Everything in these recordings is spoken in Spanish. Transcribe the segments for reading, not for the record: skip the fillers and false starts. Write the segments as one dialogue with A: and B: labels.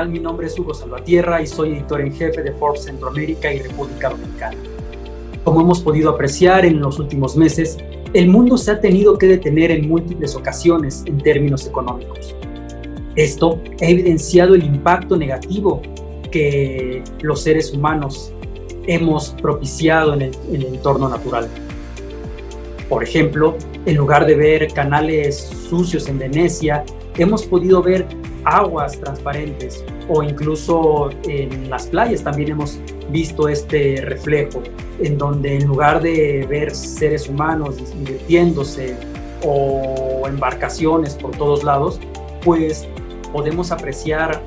A: tal? Mi nombre es Hugo Salvatierra y soy editor en jefe de Forbes Centroamérica y República Dominicana. Como hemos podido apreciar en los últimos meses, el mundo se ha tenido que detener en múltiples ocasiones en términos económicos. Esto ha evidenciado el impacto negativo que los seres humanos hemos propiciado en el entorno natural. Por ejemplo, en lugar de ver canales sucios en Venecia, hemos podido ver aguas transparentes, o incluso en las playas también hemos visto este reflejo, en donde en lugar de ver seres humanos divirtiéndose o embarcaciones por todos lados, pues podemos apreciar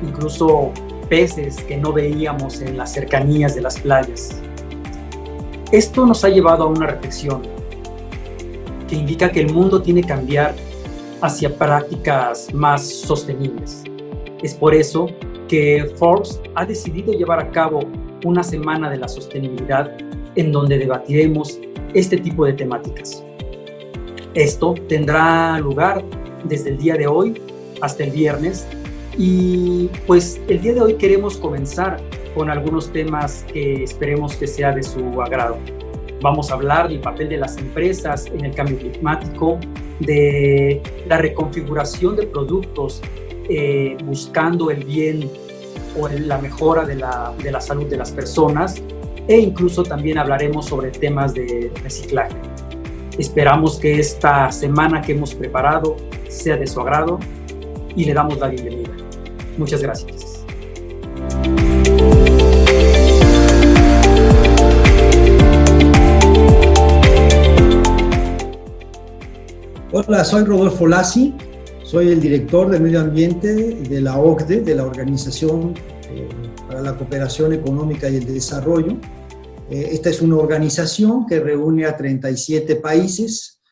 A: incluso peces que no veíamos en las cercanías de las playas. Esto nos ha llevado a una reflexión que indica que el mundo tiene que cambiar hacia prácticas más sostenibles. Es por eso que Forbes ha decidido llevar a cabo una semana de la sostenibilidad en donde debatiremos este tipo de temáticas. Esto tendrá lugar desde el día de hoy hasta el viernes y pues el día de hoy queremos comenzar con algunos temas que esperemos que sea de su agrado. Vamos a hablar del papel de las empresas en el cambio climático, de la reconfiguración de productos buscando el bien o la mejora de la salud de las personas, e incluso también hablaremos sobre temas de reciclaje. Esperamos que esta semana que hemos preparado sea de su agrado y le damos la bienvenida. Muchas gracias.
B: Hola, soy Rodolfo Lassi, soy el director de Medio Ambiente de la OCDE, de la Organización para la Cooperación Económica y el Desarrollo. Esta es una organización que reúne a 37 países,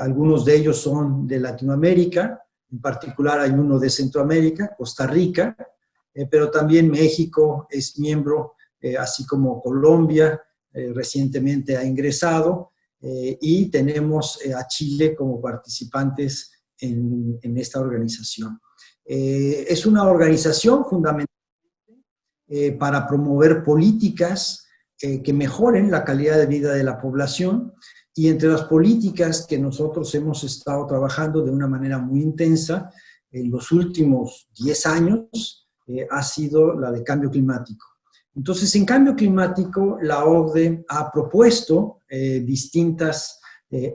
B: algunos de ellos son de Latinoamérica, en particular hay uno de Centroamérica, Costa Rica, pero también México es miembro, así como Colombia, recientemente ha ingresado, y tenemos a Chile como participantes en esta organización. Es una organización fundamental para promover políticas que mejoren la calidad de vida de la población, y entre las políticas que nosotros hemos estado trabajando de una manera muy intensa en los últimos 10 años ha sido la de cambio climático. Entonces, en cambio climático, la OCDE ha propuesto distintas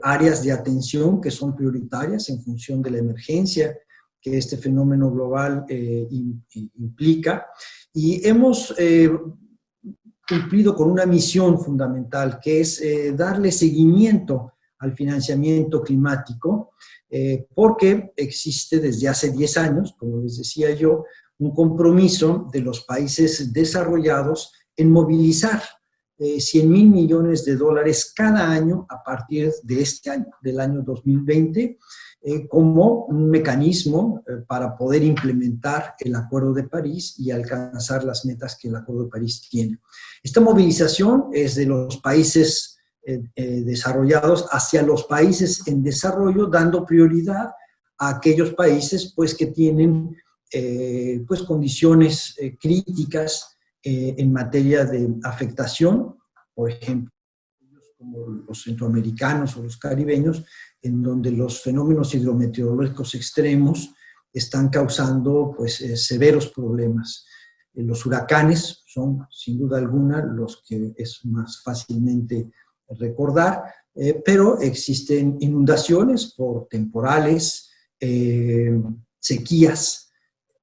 B: áreas de atención que son prioritarias en función de la emergencia que este fenómeno global implica, y hemos cumplido con una misión fundamental, que es darle seguimiento al financiamiento climático, porque existe desde hace 10 años, como les decía yo, un compromiso de los países desarrollados en movilizar 100,000 millones de dólares cada año a partir de este año, del año 2020, como un mecanismo para poder implementar el Acuerdo de París y alcanzar las metas que el Acuerdo de París tiene. Esta movilización es de los países desarrollados hacia los países en desarrollo, dando prioridad a aquellos países pues, que tienen pues condiciones críticas en materia de afectación, por ejemplo, como los centroamericanos o los caribeños, en donde los fenómenos hidrometeorológicos extremos están causando pues, severos problemas. Los huracanes son, sin duda alguna, los que es más fácilmente recordar, pero existen inundaciones por temporales, sequías,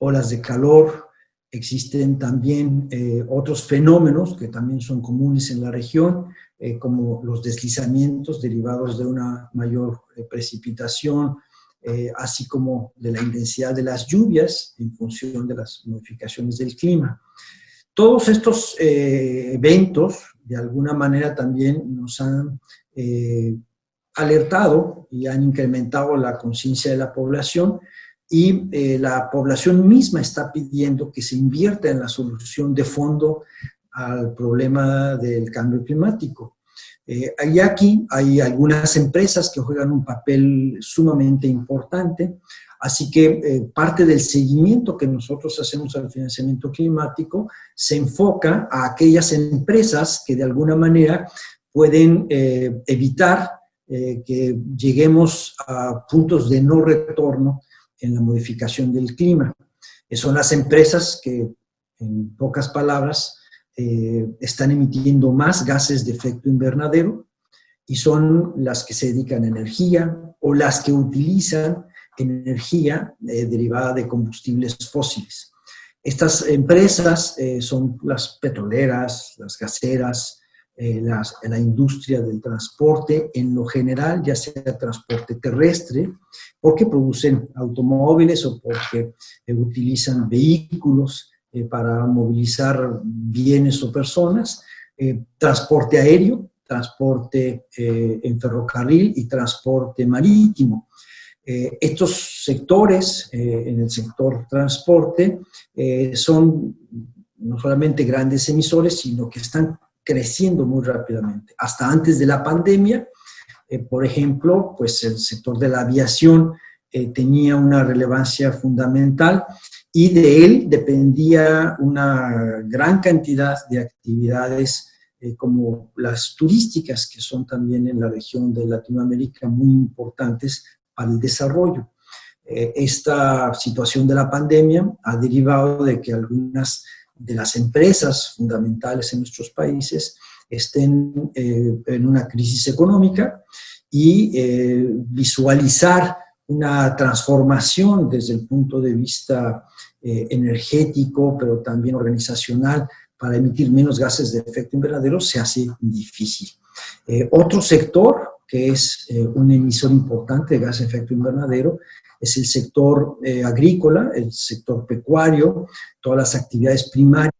B: olas de calor, existen también otros fenómenos que también son comunes en la región, como los deslizamientos derivados de una mayor precipitación, así como de la intensidad de las lluvias en función de las modificaciones del clima. Todos estos eventos, de alguna manera, también nos han alertado y han incrementado la conciencia de la población, y la población misma está pidiendo que se invierta en la solución de fondo al problema del cambio climático. Y aquí hay algunas empresas que juegan un papel sumamente importante. Así que parte del seguimiento que nosotros hacemos al financiamiento climático se enfoca a aquellas empresas que de alguna manera pueden evitar que lleguemos a puntos de no retorno en la modificación del clima. Son las empresas que, en pocas palabras, están emitiendo más gases de efecto invernadero y son las que se dedican a energía o las que utilizan energía derivada de combustibles fósiles. Estas empresas son las petroleras, las gaseras, la industria del transporte, en lo general, ya sea transporte terrestre, porque producen automóviles o porque utilizan vehículos para movilizar bienes o personas, transporte aéreo, transporte en ferrocarril y transporte marítimo. Estos sectores, en el sector transporte, son no solamente grandes emisores, sino que están creciendo muy rápidamente. Hasta antes de la pandemia, por ejemplo, pues el sector de la aviación tenía una relevancia fundamental y de él dependía una gran cantidad de actividades como las turísticas, que son también en la región de Latinoamérica muy importantes para el desarrollo. Esta situación de la pandemia ha derivado de que algunas de las empresas fundamentales en nuestros países estén en una crisis económica y visualizar una transformación desde el punto de vista energético, pero también organizacional, para emitir menos gases de efecto invernadero se hace difícil. Otro sector que es un emisor importante de gases de efecto invernadero es el sector agrícola, el sector pecuario, todas las actividades primarias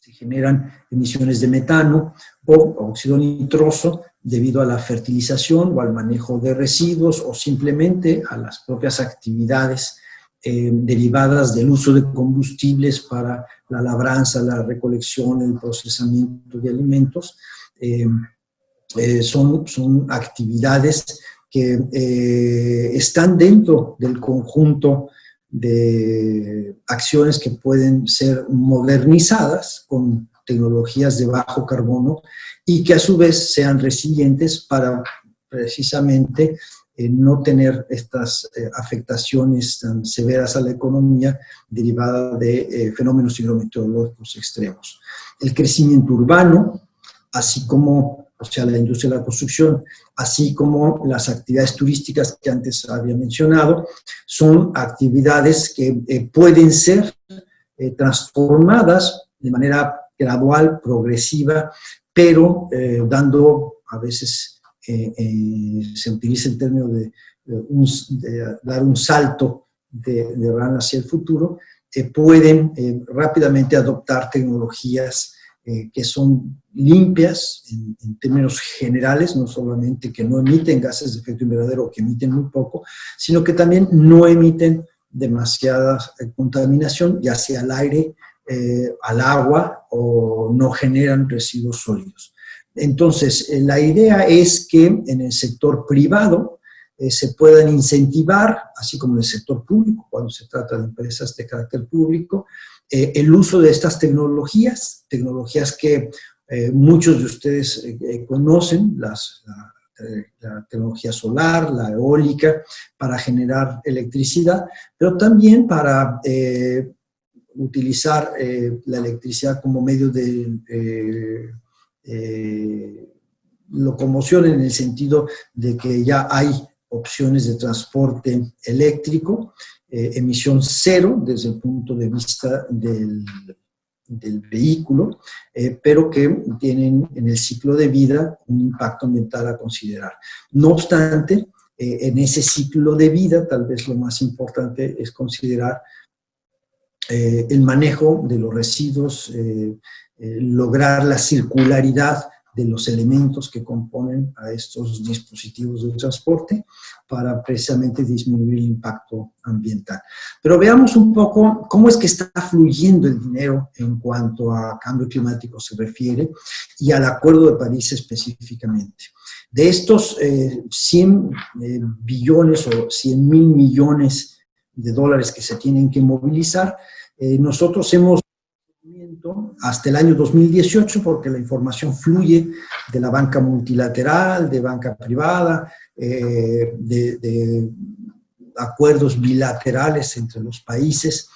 B: que generan emisiones de metano o óxido nitroso debido a la fertilización o al manejo de residuos o simplemente a las propias actividades derivadas del uso de combustibles para la labranza, la recolección, el procesamiento de alimentos. Son actividades que están dentro del conjunto de acciones que pueden ser modernizadas con tecnologías de bajo carbono y que a su vez sean resilientes para precisamente no tener estas afectaciones tan severas a la economía derivada de fenómenos hidrometeorológicos extremos. El crecimiento urbano, así como la industria de la construcción, así como las actividades turísticas que antes había mencionado, son actividades que pueden ser transformadas de manera gradual, progresiva, pero dando a veces, se utiliza el término de dar un salto de rana hacia el futuro, pueden rápidamente adoptar tecnologías que son limpias en términos generales, no solamente que no emiten gases de efecto invernadero o que emiten muy poco, sino que también no emiten demasiada contaminación, ya sea al aire, al agua o no generan residuos sólidos. Entonces, la idea es que en el sector privado se puedan incentivar, así como en el sector público, cuando se trata de empresas de carácter público, el uso de estas tecnologías que muchos de ustedes conocen, la tecnología solar, la eólica, para generar electricidad, pero también para utilizar la electricidad como medio de locomoción, en el sentido de que ya hay opciones de transporte eléctrico, emisión cero desde el punto de vista del vehículo, pero que tienen en el ciclo de vida un impacto ambiental a considerar. No obstante, en ese ciclo de vida, tal vez lo más importante es considerar el manejo de los residuos, lograr la circularidad de los elementos que componen a estos dispositivos de transporte para precisamente disminuir el impacto ambiental. Pero veamos un poco cómo es que está fluyendo el dinero en cuanto a cambio climático se refiere y al Acuerdo de París específicamente. De estos 100 billones o 100,000 millones de dólares que se tienen que movilizar, nosotros hemos hasta el año 2018, porque la información fluye de la banca multilateral, de banca privada, de acuerdos bilaterales entre los países,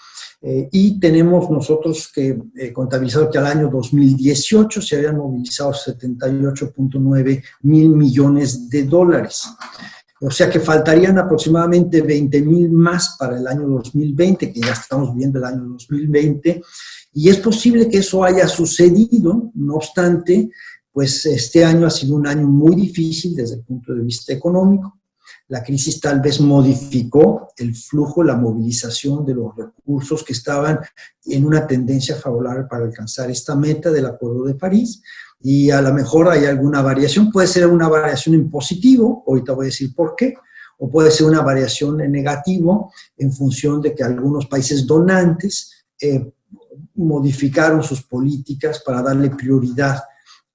B: y tenemos nosotros que contabilizado que al año 2018 se habían movilizado 78.9 mil millones de dólares. O sea que faltarían aproximadamente 20,000 más para el año 2020, que ya estamos viendo el año 2020, y es posible que eso haya sucedido. No obstante, pues este año ha sido un año muy difícil desde el punto de vista económico. La crisis tal vez modificó el flujo, la movilización de los recursos que estaban en una tendencia favorable para alcanzar esta meta del Acuerdo de París, y a lo mejor hay alguna variación. Puede ser una variación en positivo, ahorita voy a decir por qué, o puede ser una variación en negativo en función de que algunos países donantes modificaron sus políticas para darle prioridad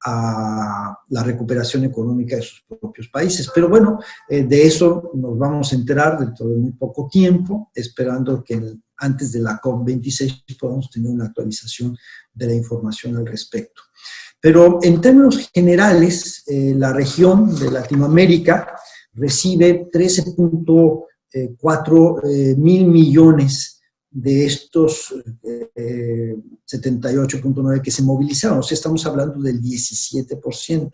B: a la recuperación económica de sus propios países. Pero bueno, de eso nos vamos a enterar dentro de muy poco tiempo, esperando que antes de la COP26 podamos tener una actualización de la información al respecto. Pero en términos generales, la región de Latinoamérica recibe 13.4 mil millones de estos 78.9 que se movilizaron. O sea, estamos hablando del 17%.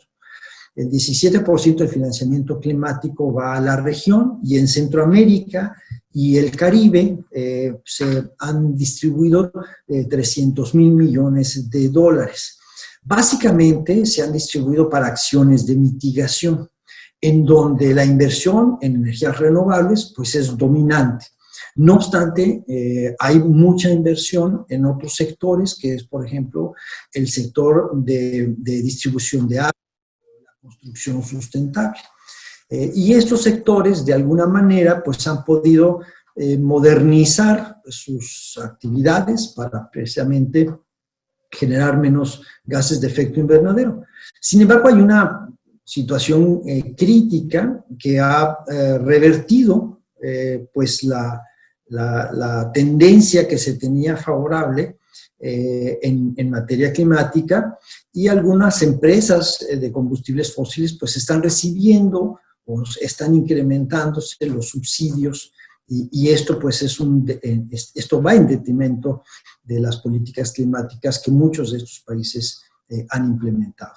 B: El 17% del financiamiento climático va a la región, y en Centroamérica y el Caribe se han distribuido 300,000 millones de dólares. Básicamente se han distribuido para acciones de mitigación, en donde la inversión en energías renovables pues es dominante. No obstante, hay mucha inversión en otros sectores, que es, por ejemplo, el sector de distribución de agua, la construcción sustentable. Y estos sectores, de alguna manera, pues han podido modernizar sus actividades para precisamente generar menos gases de efecto invernadero. Sin embargo, hay una situación crítica que ha revertido pues la tendencia que se tenía favorable en materia climática, y algunas empresas de combustibles fósiles pues están recibiendo o están incrementándose los subsidios, y esto pues esto va en detrimento de las políticas climáticas que muchos de estos países han implementado.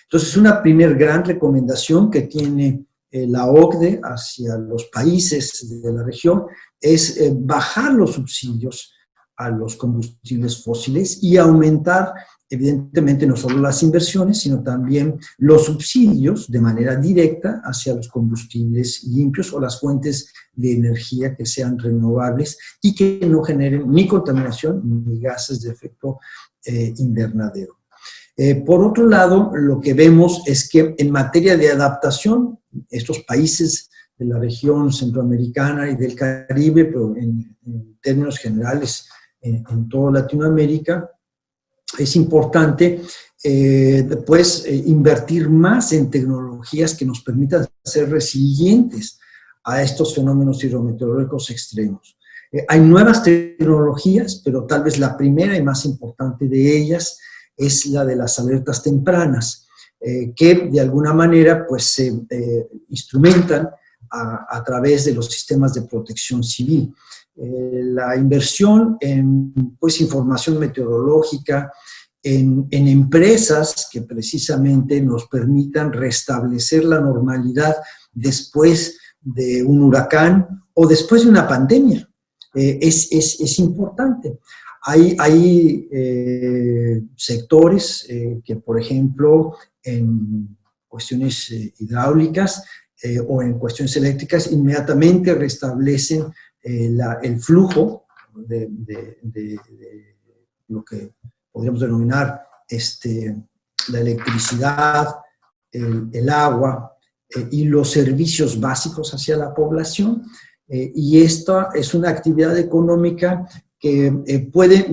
B: Entonces, una primera gran recomendación que tiene la OCDE hacia los países de la región es bajar los subsidios a los combustibles fósiles y aumentar, evidentemente, no solo las inversiones, sino también los subsidios de manera directa hacia los combustibles limpios o las fuentes de energía que sean renovables y que no generen ni contaminación ni gases de efecto invernadero. Por otro lado, lo que vemos es que en materia de adaptación, estos países de la región centroamericana y del Caribe, pero en términos generales en toda Latinoamérica, es importante invertir más en tecnologías que nos permitan ser resilientes a estos fenómenos hidrometeorológicos extremos. Hay nuevas tecnologías, pero tal vez la primera y más importante de ellas es la de las alertas tempranas, que de alguna manera pues, se instrumentan a través de los sistemas de protección civil. La inversión en pues, información meteorológica, en empresas que precisamente nos permitan restablecer la normalidad después de un huracán o después de una pandemia, es importante. Hay sectores que, por ejemplo, en cuestiones hidráulicas o en cuestiones eléctricas, inmediatamente restablecen el flujo de lo que podríamos denominar la electricidad, el agua y los servicios básicos hacia la población. Y esta es una actividad económica que puede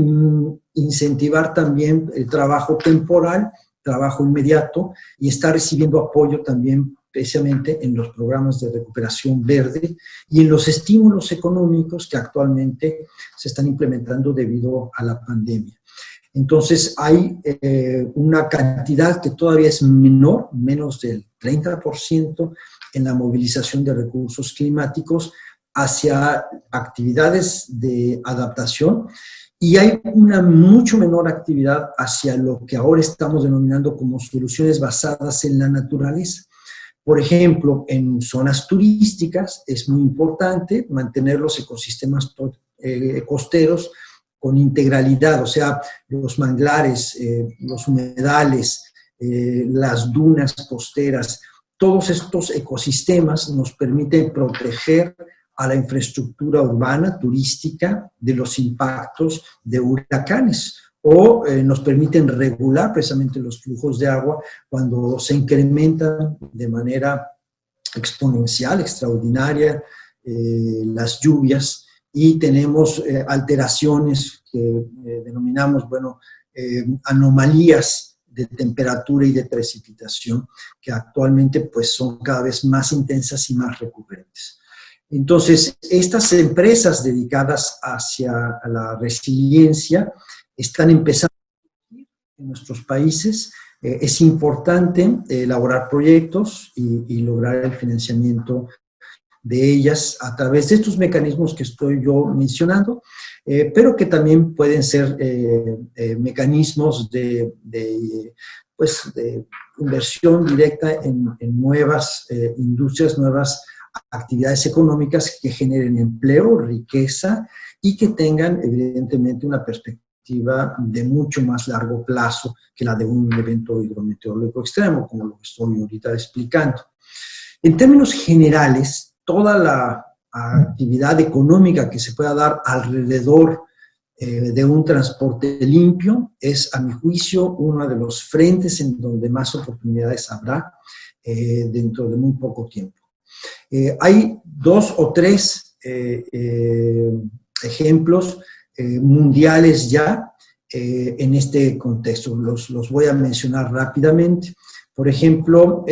B: incentivar también el trabajo temporal, trabajo inmediato, y está recibiendo apoyo también precisamente en los programas de recuperación verde y en los estímulos económicos que actualmente se están implementando debido a la pandemia. Entonces hay una cantidad que todavía es menor, menos del 30% en la movilización de recursos climáticos hacia actividades de adaptación, y hay una mucho menor actividad hacia lo que ahora estamos denominando como soluciones basadas en la naturaleza. Por ejemplo, en zonas turísticas es muy importante mantener los ecosistemas costeros con integralidad, o sea, los manglares, los humedales, las dunas costeras. Todos estos ecosistemas nos permiten proteger a la infraestructura urbana, turística, de los impactos de huracanes, o nos permiten regular precisamente los flujos de agua cuando se incrementan de manera exponencial, extraordinaria, las lluvias, y tenemos alteraciones que denominamos, bueno, anomalías de temperatura y de precipitación, que actualmente pues son cada vez más intensas y más recurrentes. Entonces, estas empresas dedicadas hacia la resiliencia están empezando en nuestros países. Es importante elaborar proyectos y lograr el financiamiento de ellas a través de estos mecanismos que estoy yo mencionando, pero que también pueden ser mecanismos de inversión directa en nuevas industrias, nuevas actividades económicas que generen empleo, riqueza y que tengan evidentemente una perspectiva de mucho más largo plazo que la de un evento hidrometeorológico extremo, como lo que estoy ahorita explicando. En términos generales, toda la actividad económica que se pueda dar alrededor de un transporte limpio es, a mi juicio, uno de los frentes en donde más oportunidades habrá dentro de muy poco tiempo. Hay 2 o 3 ejemplos mundiales ya en este contexto. Los voy a mencionar rápidamente. Por ejemplo,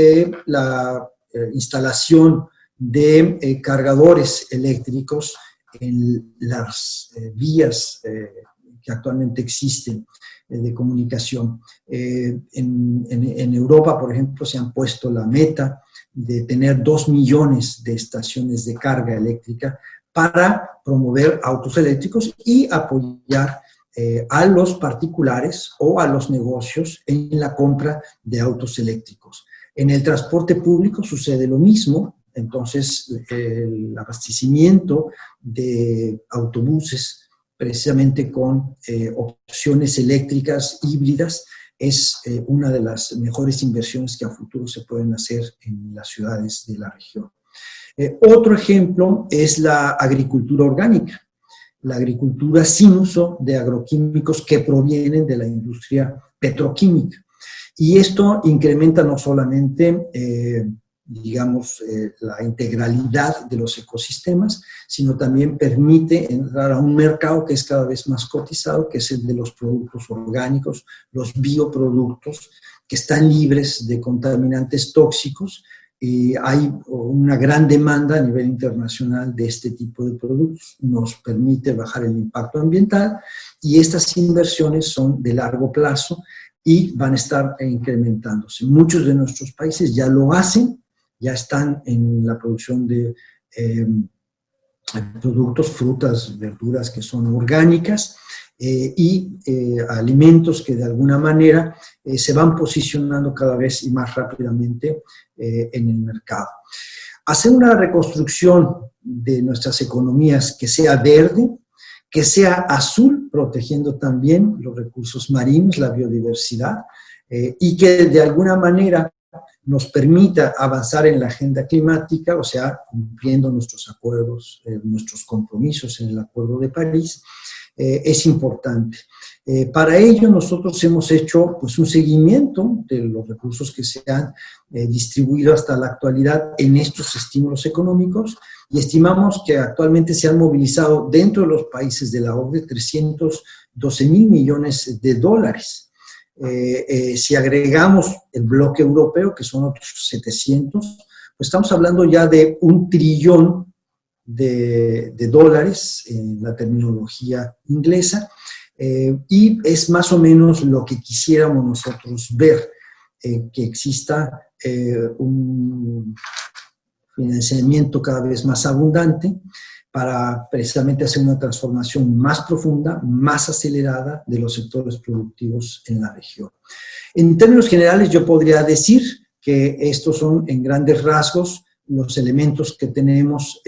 B: la instalación de cargadores eléctricos en las vías que actualmente existen de comunicación. En Europa, por ejemplo, se han puesto la meta de tener 2 millones de estaciones de carga eléctrica para promover autos eléctricos y apoyar a los particulares o a los negocios en la compra de autos eléctricos. En el transporte público sucede lo mismo. Entonces, el abastecimiento de autobuses precisamente con opciones eléctricas híbridas es una de las mejores inversiones que a futuro se pueden hacer en las ciudades de la región. Otro ejemplo es la agricultura orgánica, la agricultura sin uso de agroquímicos que provienen de la industria petroquímica. Y esto incrementa no solamente la integralidad de los ecosistemas, sino también permite entrar a un mercado que es cada vez más cotizado, que es el de los productos orgánicos, los bioproductos, que están libres de contaminantes tóxicos. Y hay una gran demanda a nivel internacional de este tipo de productos. Nos permite bajar el impacto ambiental, y estas inversiones son de largo plazo y van a estar incrementándose. Muchos de nuestros países ya lo hacen, ya están en la producción de productos, frutas, verduras que son orgánicas y alimentos que de alguna manera se van posicionando cada vez y más rápidamente en el mercado. Hacer una reconstrucción de nuestras economías que sea verde, que sea azul, protegiendo también los recursos marinos, la biodiversidad, y que de alguna manera nos permita avanzar en la agenda climática, o sea, cumpliendo nuestros acuerdos, nuestros compromisos en el Acuerdo de París, es importante. Para ello nosotros hemos hecho pues, un seguimiento de los recursos que se han distribuido hasta la actualidad en estos estímulos económicos y estimamos que actualmente se han movilizado dentro de los países de la OCDE 312,000 millones de dólares. Si agregamos el bloque europeo, que son otros 700, pues estamos hablando ya de 1 trillón de dólares en la terminología inglesa, y es más o menos lo que quisiéramos nosotros ver, que exista un financiamiento cada vez más abundante para precisamente hacer una transformación más profunda, más acelerada de los sectores productivos en la región. En términos generales, yo podría decir que estos son en grandes rasgos los elementos que tenemos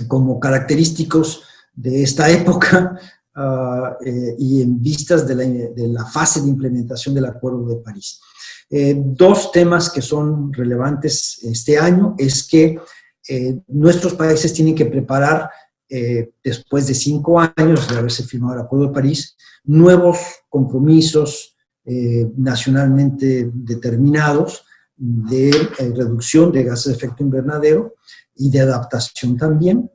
B: como característicos de esta época y en vistas de la fase de implementación del Acuerdo de París. Dos temas que son relevantes este año es que nuestros países tienen que preparar, después de 5 años de haberse firmado el Acuerdo de París, nuevos compromisos nacionalmente determinados de reducción de gases de efecto invernadero y de adaptación también,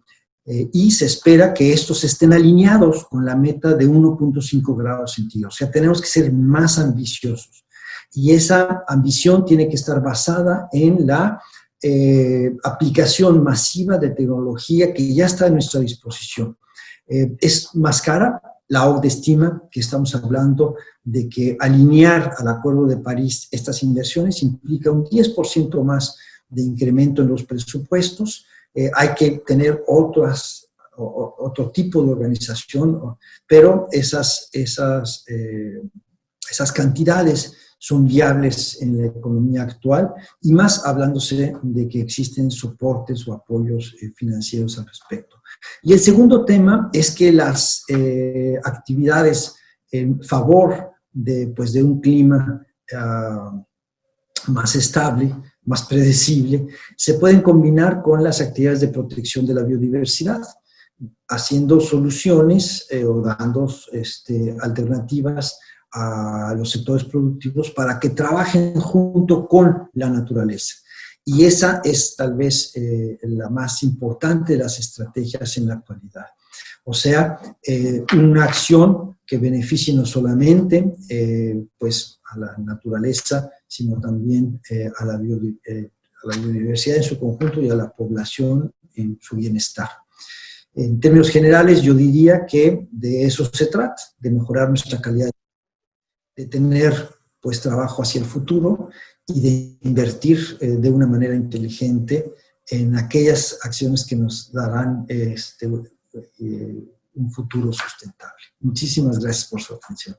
B: y se espera que estos estén alineados con la meta de 1.5 grados centígrados. O sea, tenemos que ser más ambiciosos. Y esa ambición tiene que estar basada en la aplicación masiva de tecnología que ya está a nuestra disposición. Es más cara. La OCDE estima que estamos hablando de que alinear al Acuerdo de París estas inversiones implica un 10% más de incremento en los presupuestos. Hay que tener otro tipo de organización, pero esas cantidades son viables en la economía actual, y más hablándose de que existen soportes o apoyos financieros al respecto. Y el segundo tema es que las actividades en favor de un clima más estable, más predecible, se pueden combinar con las actividades de protección de la biodiversidad, haciendo soluciones o dando alternativas a los sectores productivos para que trabajen junto con la naturaleza. Y esa es tal vez la más importante de las estrategias en la actualidad. O sea, una acción que beneficie no solamente a la naturaleza, sino también a la biodiversidad en su conjunto y a la población en su bienestar. En términos generales, yo diría que de eso se trata, de mejorar nuestra calidad, de tener trabajo hacia el futuro y de invertir de una manera inteligente en aquellas acciones que nos darán un futuro sustentable. Muchísimas gracias por su atención.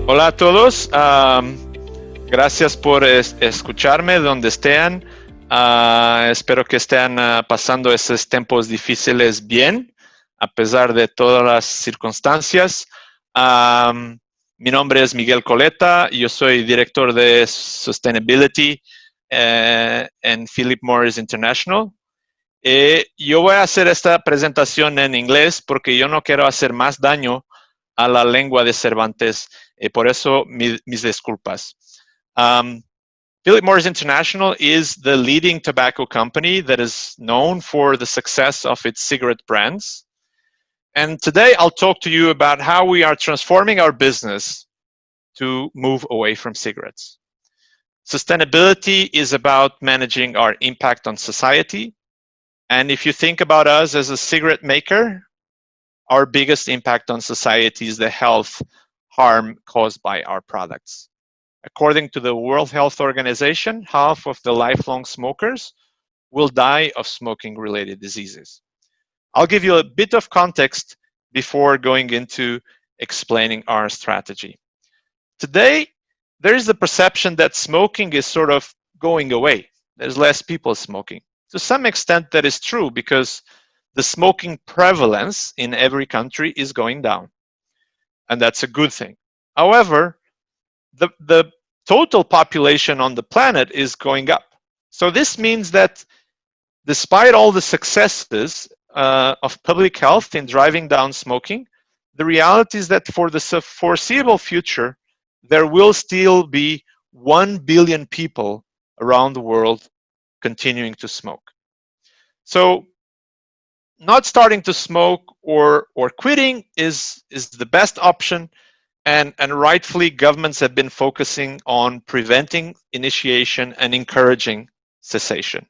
C: Hola a todos, gracias por escucharme donde estén. Espero que estén pasando estos tiempos difíciles bien, a pesar de todas las circunstancias. Mi nombre es Miguel Coleta, yo soy director de Sustainability en Philip Morris International. Yo voy a hacer esta presentación en inglés porque yo no quiero hacer más daño a la lengua de Cervantes, por eso mis disculpas. Philip Morris International is the leading tobacco company that is known for the success of its cigarette brands. And today I'll talk to you about how we are transforming our business to move away from cigarettes. Sustainability is about managing our impact on society. And if you think about us as a cigarette maker, our biggest impact on society is the health harm caused by our products. According to the World Health Organization, half of the lifelong smokers will die of smoking-related diseases. I'll give you a bit of context before going into explaining our strategy. Today, there is the perception that smoking is sort of going away. There's less people smoking. To some extent, that is true because the smoking prevalence in every country is going down. and that's a good thing. However, the total population on the planet is going up. So this means that despite all the successes of public health in driving down smoking, the reality is that for the foreseeable future, there will still be 1 billion people around the world continuing to smoke. So not starting to smoke or quitting is the best option, and rightfully governments have been focusing on preventing initiation and encouraging cessation.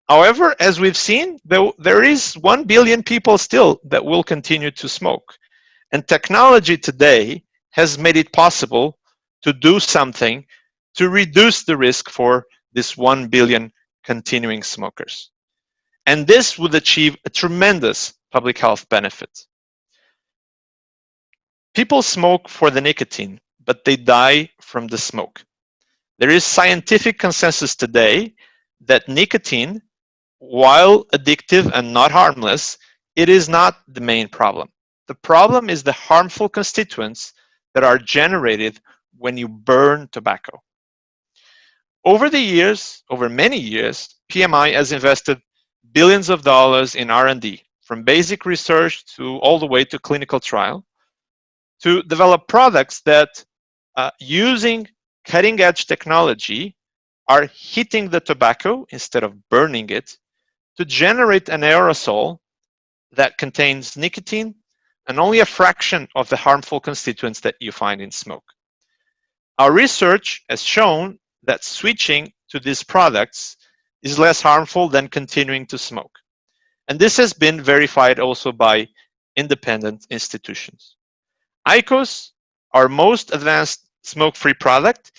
C: However, as we've seen, there is 1 billion people still that will continue to smoke. And technology today has made it possible to do something to reduce the risk for this 1 billion continuing smokers. And this would achieve a tremendous public health benefit. People smoke for the nicotine, but they die from the smoke. There is scientific consensus today that nicotine, while addictive and not harmless, it is not the main problem. The problem is the harmful constituents that are generated when you burn tobacco. Over the years, over many years, PMI has invested billions of dollars in R&D, from basic research to all the way to clinical trial, to develop products that, using cutting-edge technology, are heating the tobacco instead of burning it to generate an aerosol that contains nicotine and only a fraction of the harmful constituents that you find in smoke. Our research has shown that switching to these products is less harmful than continuing to smoke. And this has been verified also by independent institutions. IQOS, our most advanced smoke-free product,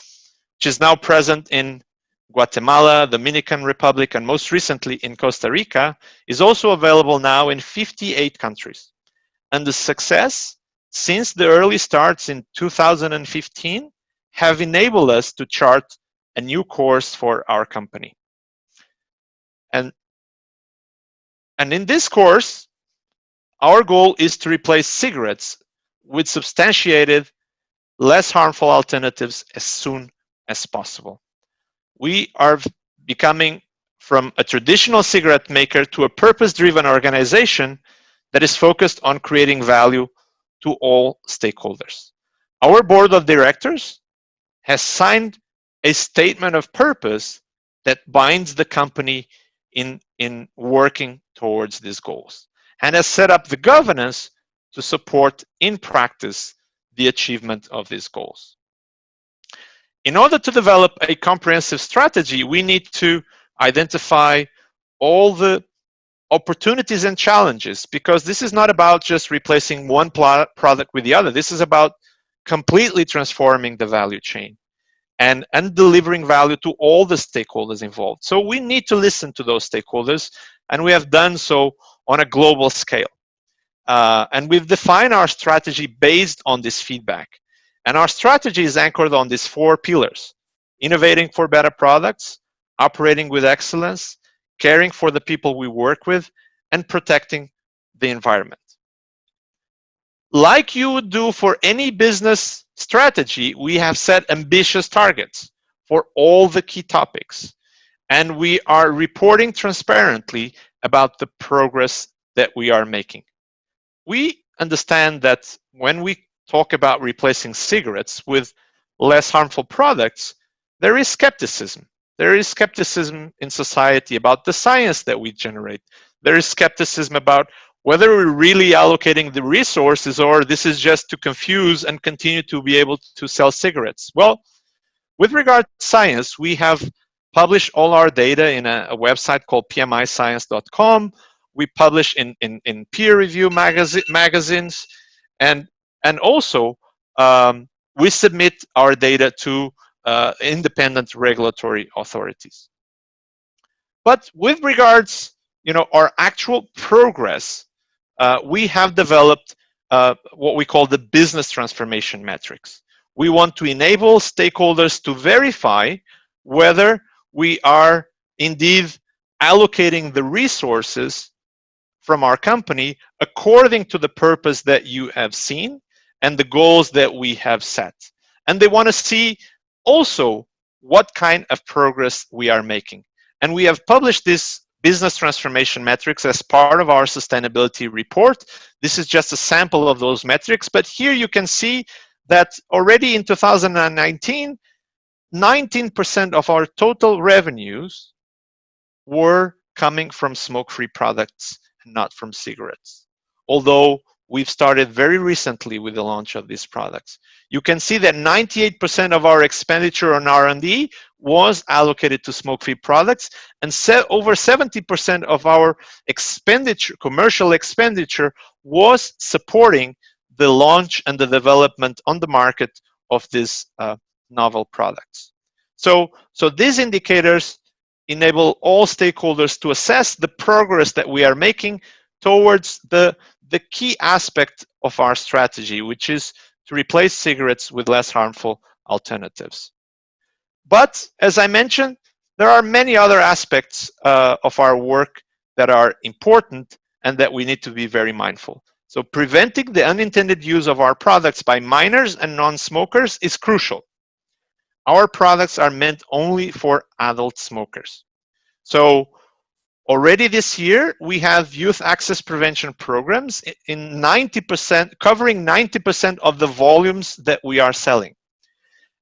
C: which is now present in Guatemala, Dominican Republic, and most recently in Costa Rica, is also available now in 58 countries. And the success since the early starts in 2015 have enabled us to chart a new course for our company. And in this course, our goal is to replace cigarettes with substantiated, less harmful alternatives as soon as possible. We are becoming from a traditional cigarette maker to a purpose-driven organization that is focused on creating value to all stakeholders. Our board of directors has signed a statement of purpose that binds the company in working towards these goals, and has set up the governance to support in practice the achievement of these goals. In order to develop a comprehensive strategy, we need to identify all the opportunities and challenges, because this is not about just replacing one product with the other. This is about completely transforming the value chain and delivering value to all the stakeholders involved. So we need to listen to those stakeholders, and we have done so on a global scale. And we've defined our strategy based on this feedback. And our strategy is anchored on these 4 pillars: innovating for better products, operating with excellence, caring for the people we work with, and protecting the environment. Like you would do for any business strategy, we have set ambitious targets for all the key topics. And we are reporting transparently about the progress that we are making. We understand that when we talk about replacing cigarettes with less harmful products, there is skepticism. There is skepticism in society about the science that we generate. There is skepticism about whether we're really allocating the resources, or this is just to confuse and continue to be able to sell cigarettes. Well, with regard to science, we have published all our data in a website called pmiscience.com. We publish in peer review magazines, and also we submit our data to independent regulatory authorities. But with regards, our actual progress, we have developed what we call the business transformation metrics. We want to enable stakeholders to verify whether we are indeed allocating the resources from our company according to the purpose that you have seen and the goals that we have set. And they want to see also what kind of progress we are making. And we have published this business transformation metrics as part of our sustainability report. This is just a sample of those metrics, but here you can see that already in 2019, 19% of our total revenues were coming from smoke-free products and not from cigarettes. Although we've started very recently with the launch of these products. You can see that 98% of our expenditure on R&D was allocated to smoke-free products, and over 70% of our expenditure, commercial expenditure, was supporting the launch and the development on the market of these novel products. So these indicators enable all stakeholders to assess the progress that we are making towards the key aspect of our strategy, which is to replace cigarettes with less harmful alternatives. But as I mentioned, there are many other aspects of our work that are important and that we need to be very mindful. So preventing the unintended use of our products by minors and non-smokers is crucial. Our products are meant only for adult smokers. So already this year, we have youth access prevention programs in 90%, covering 90% of the volumes that we are selling.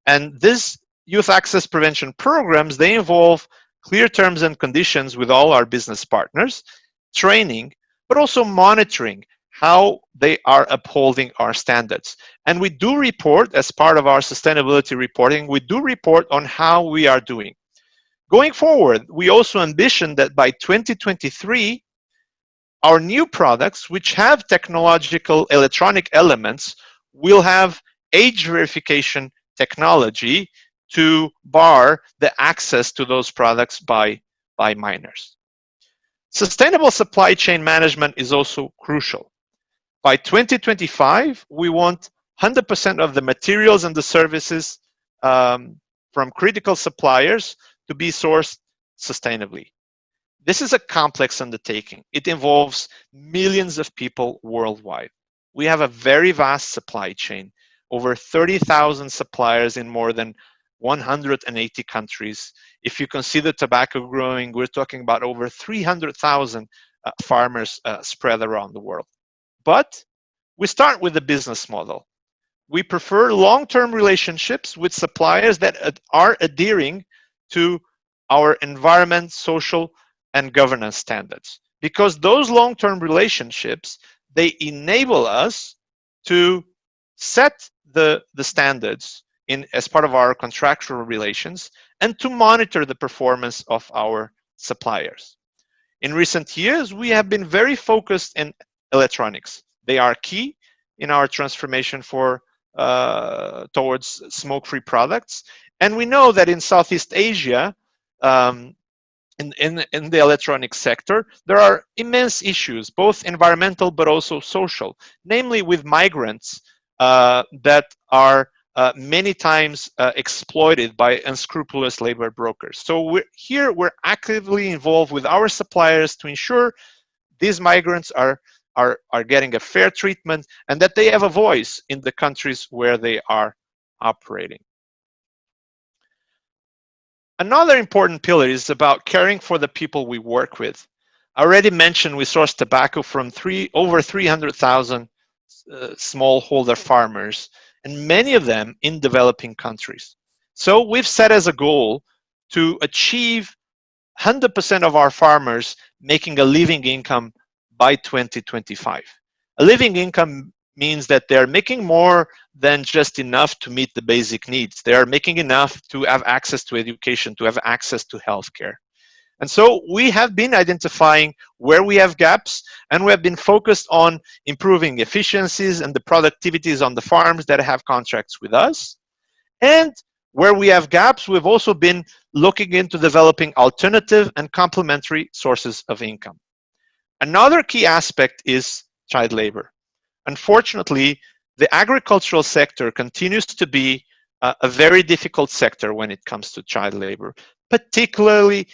C: And these youth access prevention programs, they involve clear terms and conditions with all our business partners, training, but also monitoring how they are upholding our standards. And we do report, as part of our sustainability reporting, we do report on how we are doing. Going forward, we also ambition that by 2023, our new products, which have technological electronic elements, will have age verification technology to bar the access to those products by minors. Sustainable supply chain management is also crucial. By 2025, we want 100% of the materials and the services from critical suppliers to be sourced sustainably. This is a complex undertaking. It involves millions of people worldwide. We have a very vast supply chain, over 30,000 suppliers in more than 180 countries. If you consider tobacco growing, we're talking about over 300,000 farmers spread around the world. But we start with the business model. We prefer long-term relationships with suppliers that are adhering to our environment, social, and governance standards. Because those long-term relationships, they enable us to set the standards as part of our contractual relations and to monitor the performance of our suppliers. In recent years, we have been very focused in electronics. They are key in our transformation towards smoke-free products. And we know that in Southeast Asia, in the electronics sector, there are immense issues, both environmental but also social, namely with migrants that are many times exploited by unscrupulous labor brokers. So we're actively involved with our suppliers to ensure these migrants are getting a fair treatment and that they have a voice in the countries where they are operating. Another important pillar is about caring for the people we work with. I already mentioned we source tobacco from over 300,000 smallholder farmers, and many of them in developing countries. So we've set as a goal to achieve 100% of our farmers making a living income by 2025. A living income means that they're making more than just enough to meet the basic needs. They are making enough to have access to education, to have access to healthcare. And so we have been identifying where we have gaps, and we have been focused on improving efficiencies and the productivities on the farms that have contracts with us. And where we have gaps, we've also been looking into developing alternative and complementary sources of income. Another key aspect is child labor. Unfortunately, the agricultural sector continues to be a very difficult sector when it comes to child labor, particularly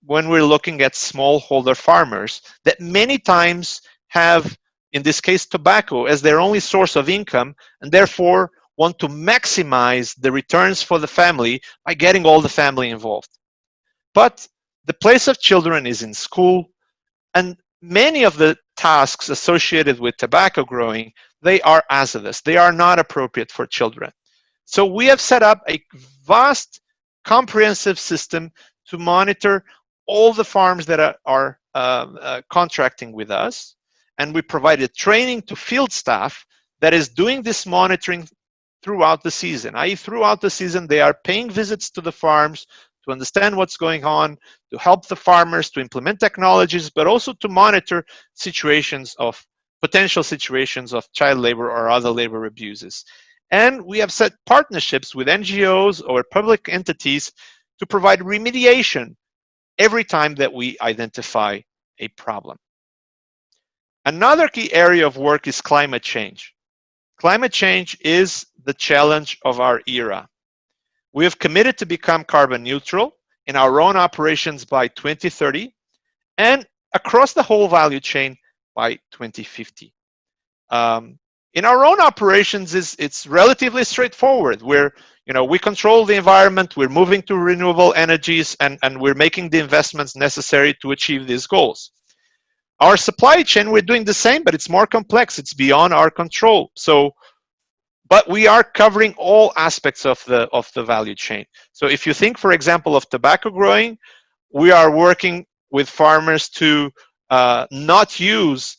C: when we're looking at smallholder farmers that many times have in this case tobacco, as their only source of income, and therefore want to maximize the returns for the family by getting all the family involved. But the place of children is in school, and many of the tasks associated with tobacco growing, they are hazardous. They are not appropriate for children. So we have set up a vast, comprehensive system to monitor all the farms that are contracting with us, and we provided training to field staff that is doing this monitoring throughout the season. I.e., throughout the season, they are paying visits to the farms to understand what's going on, to help the farmers to implement technologies, but also to monitor potential situations of child labor or other labor abuses. And we have set partnerships with NGOs or public entities to provide remediation every time that we identify a problem. Another key area of work is climate change. Climate change is the challenge of our era. We have committed to become carbon neutral in our own operations by 2030 and across the whole value chain by 2050. In our own operations, it's relatively straightforward. We control the environment, we're moving to renewable energies, and we're making the investments necessary to achieve these goals. Our supply chain, we're doing the same, but it's more complex. It's beyond our control. But we are covering all aspects of the value chain. So if you think, for example, of tobacco growing, we are working with farmers to not use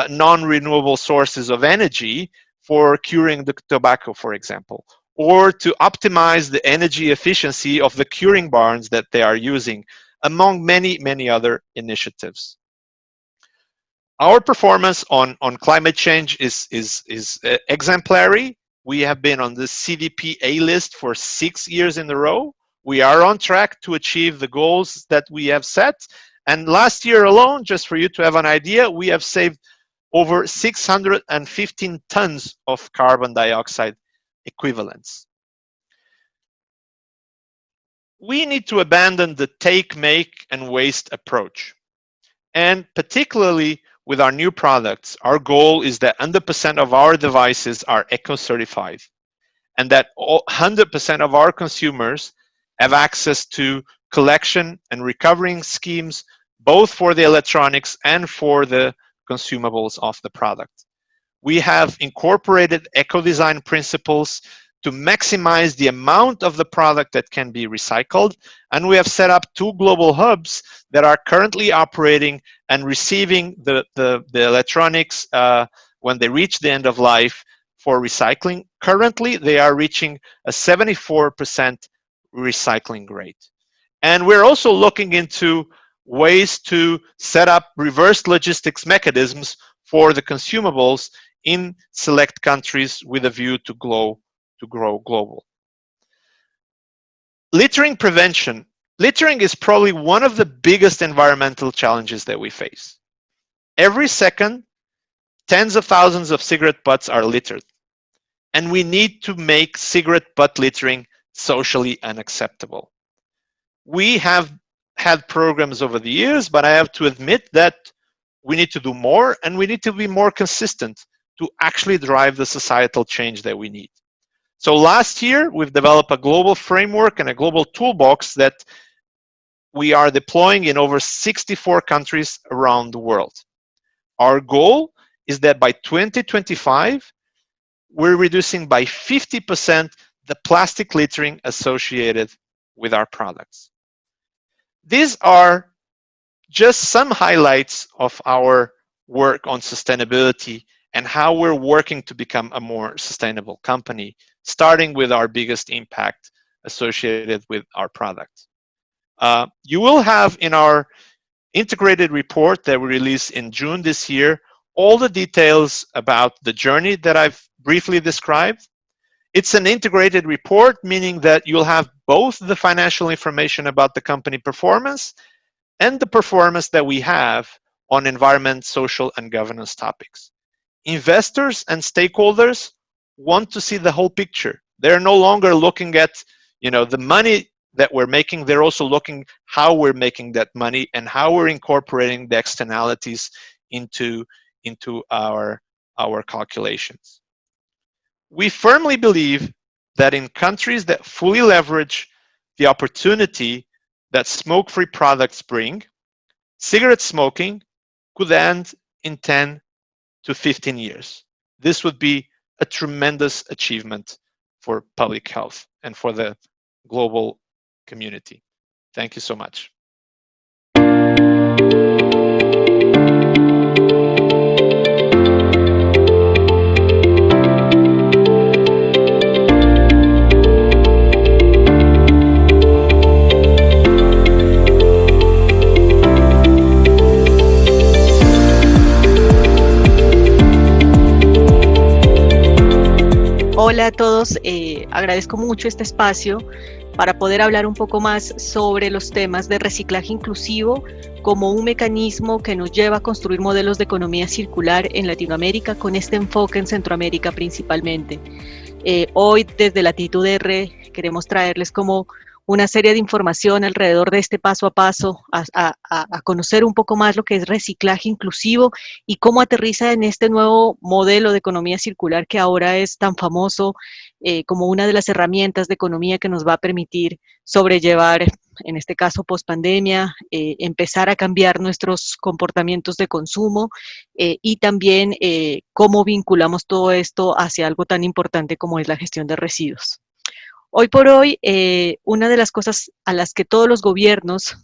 C: non-renewable sources of energy for curing the tobacco, for example, or to optimize the energy efficiency of the curing barns that they are using, among many, many other initiatives. Our performance on climate change is exemplary. We have been on the CDP A list for 6 years in a row. We are on track to achieve the goals that we have set. And last year alone, just for you to have an idea, we have saved over 615 tons of carbon dioxide equivalents. We need to abandon the take, make, and waste approach. And particularly with our new products, our goal is that 100% of our devices are eco-certified and that 100% of our consumers have access to collection and recovering schemes, both for the electronics and for the consumables of the product. We have incorporated eco-design principles to maximize the amount of the product that can be recycled, and we have set up 2 global hubs that are currently operating and receiving the electronics when they reach the end of life for recycling. Currently, they are reaching a 74% recycling rate. And we're also looking into ways to set up reverse logistics mechanisms for the consumables in select countries with a view to grow global. Littering prevention. Littering is probably one of the biggest environmental challenges that we face. Every second, tens of thousands of cigarette butts are littered. And we need to make cigarette butt littering socially unacceptable. We have had programs over the years, but I have to admit that we need to do more, and we need to be more consistent to actually drive the societal change that we need. So last year, we've developed a global framework and a global toolbox that we are deploying in over 64 countries around the world. Our goal is that by 2025, we're reducing by 50% the plastic littering associated with our products. These are just some highlights of our work on sustainability and how we're working to become a more sustainable company, starting with our biggest impact associated with our product. You will have in our integrated report that we released in June this year all the details about the journey that I've briefly described. It's an integrated report, meaning that you'll have both the financial information about the company performance and the performance that we have on environment, social, and governance topics. Investors and stakeholders want to see the whole picture. They're no longer looking at, the money that we're making. They're also looking how we're making that money and how we're incorporating the externalities into our our calculations. We firmly believe that in countries that fully leverage the opportunity that smoke-free products bring, cigarette smoking could end in 10 to 15 years. This would be a tremendous achievement for public health and for the global community. Thank you so much.
D: Hola a todos, agradezco mucho este espacio para poder hablar un poco más sobre los temas de reciclaje inclusivo como un mecanismo que nos lleva a construir modelos de economía circular en Latinoamérica con este enfoque en Centroamérica principalmente. Hoy desde Latitud R queremos traerles como una serie de información alrededor de este paso a paso, a conocer un poco más lo que es reciclaje inclusivo y cómo aterriza en este nuevo modelo de economía circular que ahora es tan famoso como una de las herramientas de economía que nos va a permitir sobrellevar, en este caso post-pandemia, empezar a cambiar nuestros comportamientos de consumo y también cómo vinculamos todo esto hacia algo tan importante como es la gestión de residuos. Hoy por hoy, una de las cosas a las que todos los gobiernos,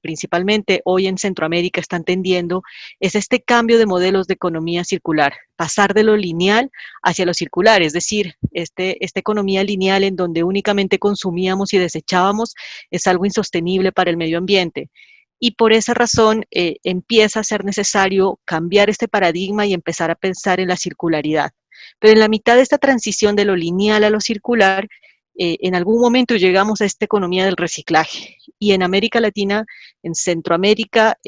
D: principalmente hoy en Centroamérica, están tendiendo es este cambio de modelos de economía circular, pasar de lo lineal hacia lo circular, es decir, esta economía lineal en donde únicamente consumíamos y desechábamos es algo insostenible para el medio ambiente. Y por esa razón empieza a ser necesario cambiar este paradigma y empezar a pensar en la circularidad. Pero en la mitad de esta transición de lo lineal a lo circular, en algún momento llegamos a esta economía del reciclaje. Y en América Latina, en Centroamérica,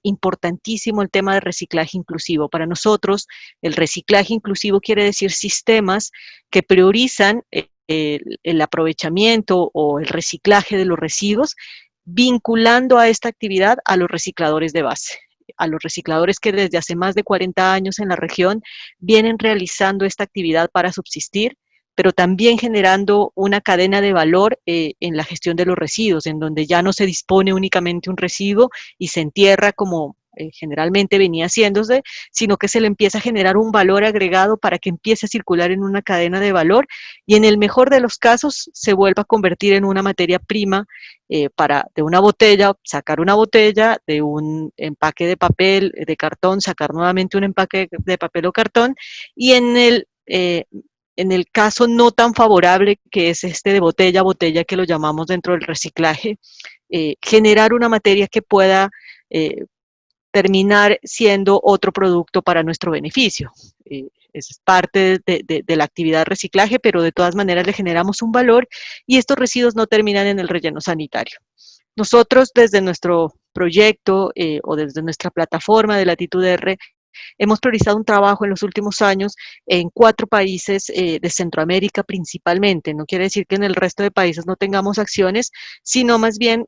D: importantísimo el tema de reciclaje inclusivo. Para nosotros, el reciclaje inclusivo quiere decir sistemas que priorizan el aprovechamiento o el reciclaje de los residuos, vinculando a esta actividad a los recicladores de base, a los recicladores que desde hace más de 40 años en la región vienen realizando esta actividad para subsistir, pero también generando una cadena de valor en la gestión de los residuos, en donde ya no se dispone únicamente un residuo y se entierra como generalmente venía haciéndose, sino que se le empieza a generar un valor agregado para que empiece a circular en una cadena de valor y en el mejor de los casos se vuelva a convertir en una materia prima para de una botella, sacar una botella, de un empaque de papel, de cartón, sacar nuevamente un empaque de papel o cartón y en el caso no tan favorable que es este de botella a botella que lo llamamos dentro del reciclaje, generar una materia que pueda terminar siendo otro producto para nuestro beneficio. Es parte de la actividad de reciclaje, pero de todas maneras le generamos un valor y estos residuos no terminan en el relleno sanitario. Nosotros desde nuestro proyecto o desde nuestra plataforma de Latitud R hemos priorizado un trabajo en los últimos años en 4 países de Centroamérica principalmente. No quiere decir que en el resto de países no tengamos acciones, sino más bien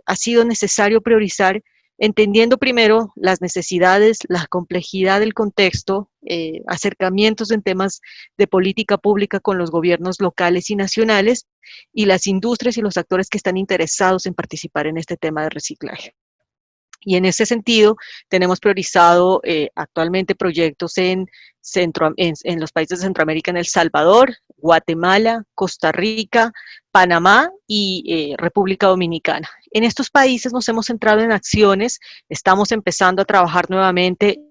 D: ha sido necesario priorizar entendiendo primero las necesidades, la complejidad del contexto, acercamientos en temas de política pública con los gobiernos locales y nacionales y las industrias y los actores que están interesados en participar en este tema de reciclaje. Y en ese sentido, tenemos priorizado actualmente proyectos en los países de Centroamérica, en El Salvador, Guatemala, Costa Rica, Panamá y República Dominicana. En estos países nos hemos centrado en acciones, estamos empezando a trabajar nuevamente,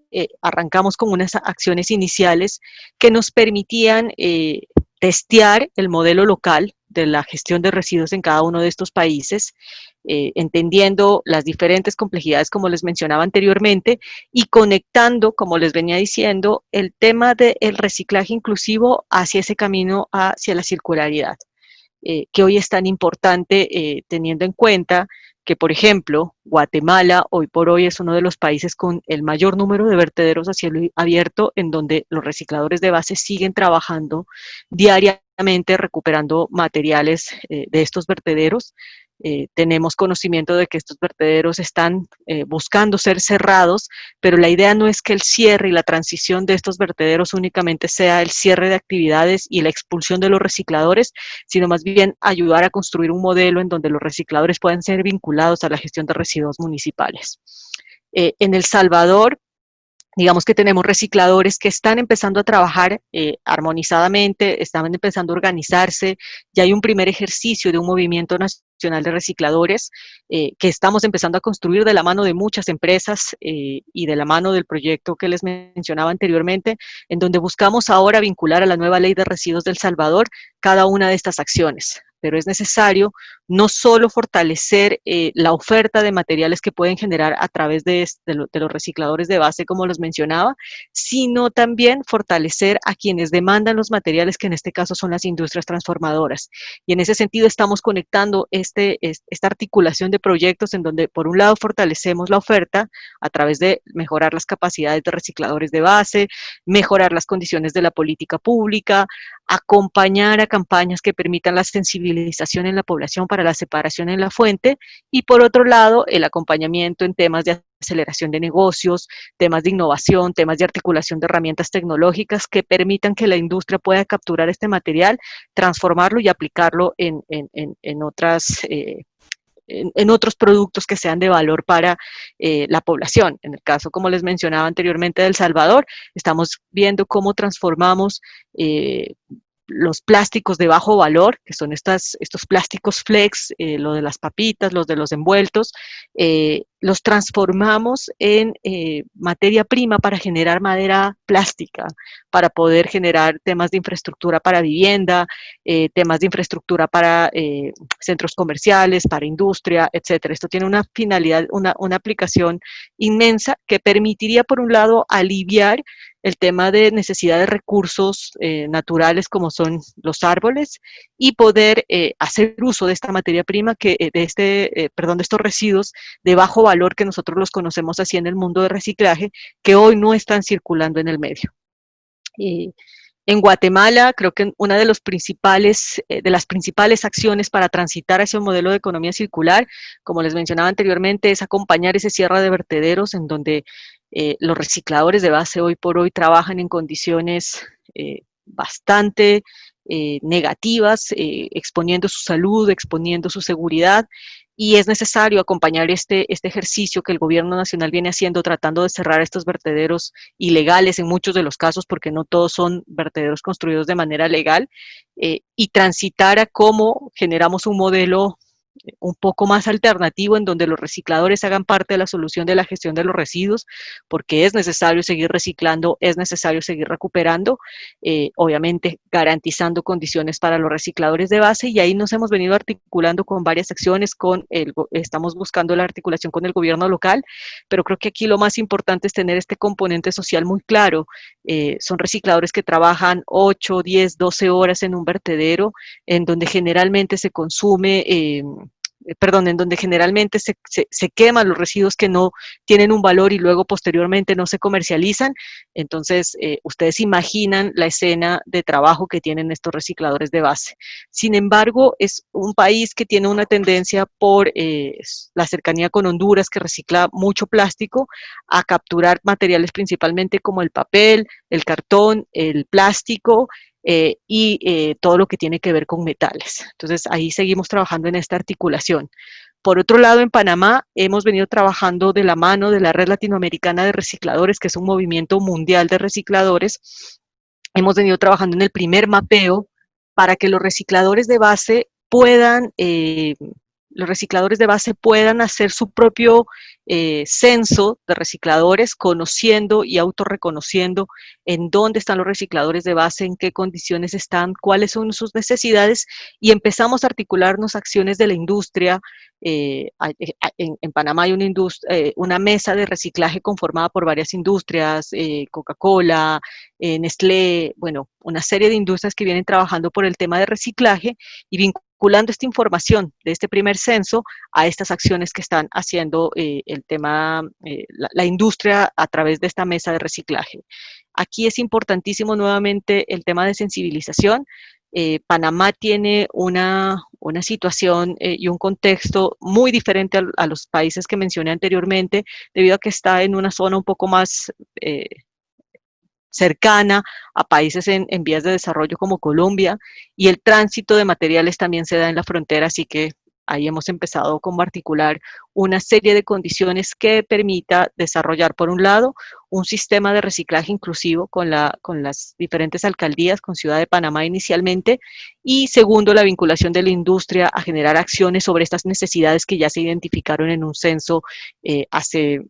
D: arrancamos con unas acciones iniciales que nos permitían testear el modelo local de la gestión de residuos en cada uno de estos países, entendiendo las diferentes complejidades, como les mencionaba anteriormente, y conectando, como les venía diciendo, el tema del reciclaje inclusivo hacia ese camino, hacia la circularidad, que hoy es tan importante teniendo en cuenta que, por ejemplo, Guatemala hoy por hoy es uno de los países con el mayor número de vertederos a cielo abierto, en donde los recicladores de base siguen trabajando diariamente recuperando materiales de estos vertederos. Tenemos conocimiento de que estos vertederos están buscando ser cerrados, pero la idea no es que el cierre y la transición de estos vertederos únicamente sea el cierre de actividades y la expulsión de los recicladores, sino más bien ayudar a construir un modelo en donde los recicladores puedan ser vinculados a la gestión de residuos municipales. En El Salvador, digamos que tenemos recicladores que están empezando a trabajar armonizadamente, están empezando a organizarse, ya hay un primer ejercicio de un movimiento nacional de recicladores que estamos empezando a construir de la mano de muchas empresas y de la mano del proyecto que les mencionaba anteriormente, en donde buscamos ahora vincular a la nueva ley de residuos de El Salvador cada una de estas acciones. Pero es necesario no solo fortalecer la oferta de materiales que pueden generar a través de los recicladores de base, como los mencionaba, sino también fortalecer a quienes demandan los materiales, que en este caso son las industrias transformadoras. Y en ese sentido estamos conectando esta articulación de proyectos en donde, por un lado, fortalecemos la oferta a través de mejorar las capacidades de recicladores de base, mejorar las condiciones de la política pública, acompañar a campañas que permitan la sensibilización en la población para la separación en la fuente, y por otro lado, el acompañamiento en temas de aceleración de negocios, temas de innovación, temas de articulación de herramientas tecnológicas que permitan que la industria pueda capturar este material, transformarlo y aplicarlo en otros productos que sean de valor para la población. En el caso, como les mencionaba anteriormente, de El Salvador, estamos viendo cómo transformamos los plásticos de bajo valor, que son estos plásticos flex, lo de las papitas, los de los envueltos, los transformamos en materia prima para generar madera plástica, para poder generar temas de infraestructura para vivienda, temas de infraestructura para centros comerciales, para industria, etcétera. Esto tiene una finalidad, una aplicación inmensa que permitiría, por un lado, aliviar el tema de necesidad de recursos naturales como son los árboles, y poder hacer uso de esta materia prima, de estos residuos de bajo valor que nosotros los conocemos así en el mundo de reciclaje, que hoy no están circulando en el medio. En Guatemala, creo que una de las principales acciones para transitar hacia un modelo de economía circular, como les mencionaba anteriormente, es acompañar ese cierre de vertederos en donde los recicladores de base hoy por hoy trabajan en condiciones bastante negativas, exponiendo su salud, exponiendo su seguridad, y es necesario acompañar este ejercicio que el gobierno nacional viene haciendo, tratando de cerrar estos vertederos ilegales en muchos de los casos, porque no todos son vertederos construidos de manera legal, y transitar a cómo generamos un modelo un poco más alternativo en donde los recicladores hagan parte de la solución de la gestión de los residuos, porque es necesario seguir reciclando, es necesario seguir recuperando, obviamente garantizando condiciones para los recicladores de base, y ahí nos hemos venido articulando con varias acciones, estamos buscando la articulación con el gobierno local, pero creo que aquí lo más importante es tener este componente social muy claro. Son recicladores que trabajan 8, 10, 12 horas en un vertedero, en donde generalmente se consume en donde generalmente se queman los residuos que no tienen un valor y luego posteriormente no se comercializan. Entonces, ustedes imaginan la escena de trabajo que tienen estos recicladores de base. Sin embargo, es un país que tiene una tendencia por la cercanía con Honduras, que recicla mucho plástico, a capturar materiales principalmente como el papel, el cartón, el plástico, y todo lo que tiene que ver con metales. Entonces, ahí seguimos trabajando en esta articulación. Por otro lado, en Panamá hemos venido trabajando de la mano de la Red Latinoamericana de Recicladores, que es un movimiento mundial de recicladores. Hemos venido trabajando en el primer mapeo para que los recicladores de base puedan hacer su propio censo de recicladores, conociendo y autorreconociendo en dónde están los recicladores de base, en qué condiciones están, cuáles son sus necesidades, y empezamos a articularnos acciones de la industria. En Panamá hay una mesa de reciclaje conformada por varias industrias, Coca-Cola, Nestlé, bueno, una serie de industrias que vienen trabajando por el tema de reciclaje y vinculando esta información de este primer censo a estas acciones que están haciendo la industria a través de esta mesa de reciclaje. Aquí es importantísimo nuevamente el tema de sensibilización. Panamá tiene una una situación y un contexto muy diferente a los países que mencioné anteriormente, debido a que está en una zona un poco más cercana a países en vías de desarrollo como Colombia, y el tránsito de materiales también se da en la frontera, así que ahí hemos empezado como a articular una serie de condiciones que permita desarrollar, por un lado, un sistema de reciclaje inclusivo con las diferentes alcaldías, con Ciudad de Panamá inicialmente, y segundo, la vinculación de la industria a generar acciones sobre estas necesidades que ya se identificaron en un censo hace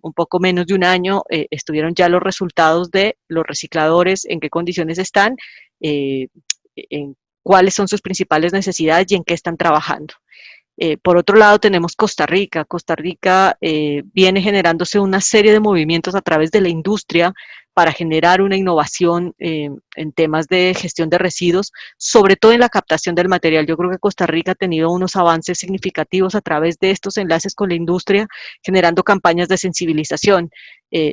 D: un poco menos de un año. Estuvieron ya los resultados de los recicladores, en qué condiciones están, en cuáles son sus principales necesidades y en qué están trabajando. Por otro lado, tenemos Costa Rica. Costa Rica viene generándose una serie de movimientos a través de la industria para generar una innovación en temas de gestión de residuos, sobre todo en la captación del material. Yo creo que Costa Rica ha tenido unos avances significativos a través de estos enlaces con la industria, generando campañas de sensibilización.